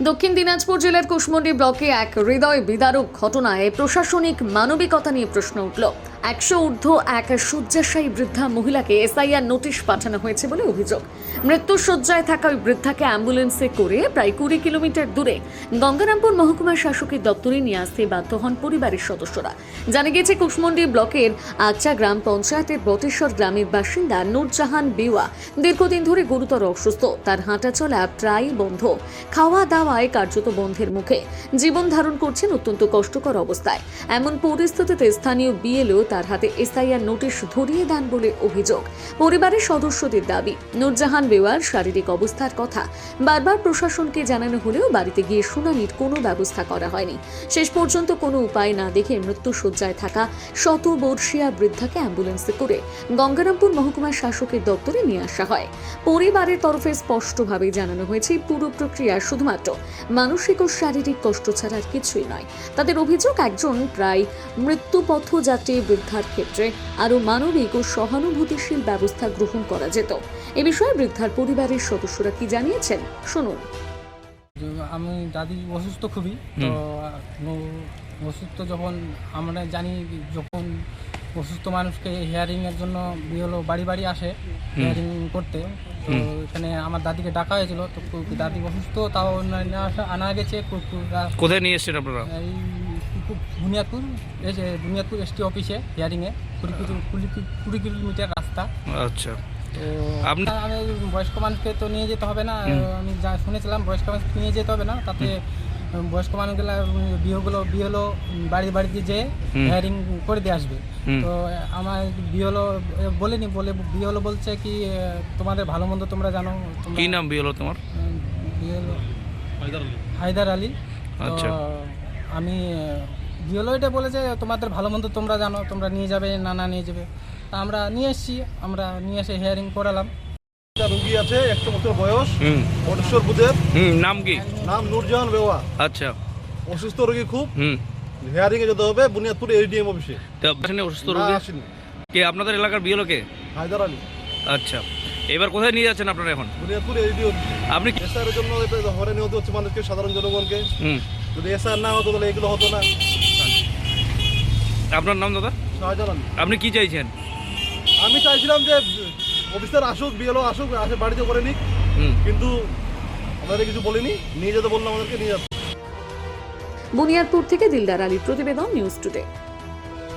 দক্ষিণ দিনাজপুর জেলার কুশমন্ডি ব্লকে এক হৃদয় বিদারক ঘটনায় প্রশাসনিক মানবিকতা নিয়ে প্রশ্ন উঠল। 100 ঊর্ধ্ব এক শয্যাশায়ী বৃদ্ধা মহিলাকে এসআইআর নোটিশ পাঠানো হয়েছে বলে অভিযোগ। মৃত্যু শয্যায় থাকা ওই বৃদ্ধাকে অ্যাম্বুলেন্সে করে প্রায় 20 কিলোমিটার দূরে গঙ্গারামপুর মহকুমা শাসকের দপ্তরে নিয়ে আসতে বাধ্য হন পরিবারের সদস্যরা। জানা গেছে কুশমন্ডি ব্লকের আচ্চা গ্রাম পঞ্চায়েতের বটেশ্বর গ্রামের বাসিন্দা নূরজাহান বেওয়া দীর্ঘদিন ধরে গুরুতর অসুস্থ। তার হাঁটা চলা প্রায় বন্ধ, খাওয়া দাওয়ায় কার্যত বন্ধের মুখে, জীবন ধারণ করছেন অত্যন্ত কষ্টকর অবস্থায়। এমন পরিস্থিতিতে স্থানীয় বিএলও তার হাতে এসআইআর নোটিশ ধরিয়ে দেন বলে অভিযোগ। পরিবারের সদস্যদের দাবি, নূরজাহান বেওয়ার শারীরিক অবস্থার কথা বারবার প্রশাসনকে জানানো হলেও বাড়িতে গিয়ে শুনানির কোনো ব্যবস্থা করা হয়নি। শেষ পর্যন্ত কোনো উপায় না দেখে মৃত্যুশয্যায় থাকা শতবর্ষীয়া বৃদ্ধাকে অ্যাম্বুলেন্সে করে গঙ্গারামপুর মহকুমা শাসকের দপ্তরে নিয়ে আসা হয়। পরিবারের তরফে স্পষ্টভাবে জানানো হয়েছে পুরো প্রক্রিয়া শুধুমাত্র মানসিক ও শারীরিক কষ্ট ছাড়া আর কিছুই নয়। তাদের অভিযোগ, একজন প্রায় মৃত্যুপথযাত্রী বৃদ্ধার ক্ষেত্রে আরও মানবিক ও সহানুভূতিশীল ব্যবস্থা গ্রহণ করা যেত। এ বিষয়ে বৃদ্ধার পরিবারের সদস্যরা কি জানিয়েছেন শুনুন। আমি দাদি অসুস্থ খুবই, তো অসুস্থ যখন আমরা জানি, যখন অসুস্থ মানুষকে হিয়ারিংয়ের জন্য বিএলও বাড়ি বাড়ি আসে হিয়ারিং করতে, তো এখানে আমার দাদিকে ডাকা হয়েছিল। তো দাদি অসুস্থ, তাও আনা গেছে। কোথায় নিয়ে এসেছেন আপনারা? এই বুনিয়াদপুর, এই যে বুনিয়াদপুর এসটি অফিসে হিয়ারিংয়ে 20 কিলোমিটার রাস্তা। আচ্ছা, তো আমি বয়স্ক মানুষকে তো নিয়ে যেতে হবে না, আমি যা শুনেছিলাম বয়স্ক মানুষকে নিয়ে যেতে হবে না, তাতে বয়স্ক মানুষগুলা বিএলও বাড়িতে যেয়ে হিয়ারিং করে দিয়ে আসবে। তো আমার বিএলও বলেনি, বিএলও বলছে কি তোমাদের ভালো মন্দ তোমরা জানো। কি নাম বিএলও তোমার? বিএলও হায়দার আলী। আচ্ছা, আমি বিএলও এটা বলেছে তোমাদের ভালো মন্দ তোমরা জানো, তোমরা নিয়ে যাবে না নিয়ে যাবে। তা আমরা নিয়ে এসেছি, আমরা নিয়ে এসে হিয়ারিং করালাম। রোগী আছে 100 বছর বয়স, বটেশ্বর বুধের। নাম কি? নাম নূরজাহান বেওয়া। আচ্ছা, অসুস্থ রোগী খুব, হিয়ারিং এ যেতে হবে বুনিয়াদপুর এডিএম অফিসে। তো অসুস্থ রোগী কে আপনাদের এলাকার বিএলও কে? হায়দার আলী। আচ্ছা, এবার কোথায় নিয়ে যাচ্ছেন আপনারা এখন? বুনিয়াদপুর এডিএম অফিসে। আপনি এসআর এর জন্য হয়রানি হতে হচ্ছে মানুষকে, সাধারণ জনগণকে। যদি এসআর না হতো তাহলে এগুলো হতো না। আপনার নাম দাদা? হায়দার আলী। আপনি কি চাইছেন? আমি চাইছিলাম যে অফিসার আসুক, বিএলও আসুক, আসে বাড়িতে করে নিক, কিন্তু আমাদের কিছু বলেনি, নিয়ে যেতে বললাম, আমাদেরকে নিয়ে যাচ্ছে। বুনিয়াদপুর থেকে দিলদার আলীর প্রতিবেদন, নিউজ টুডে।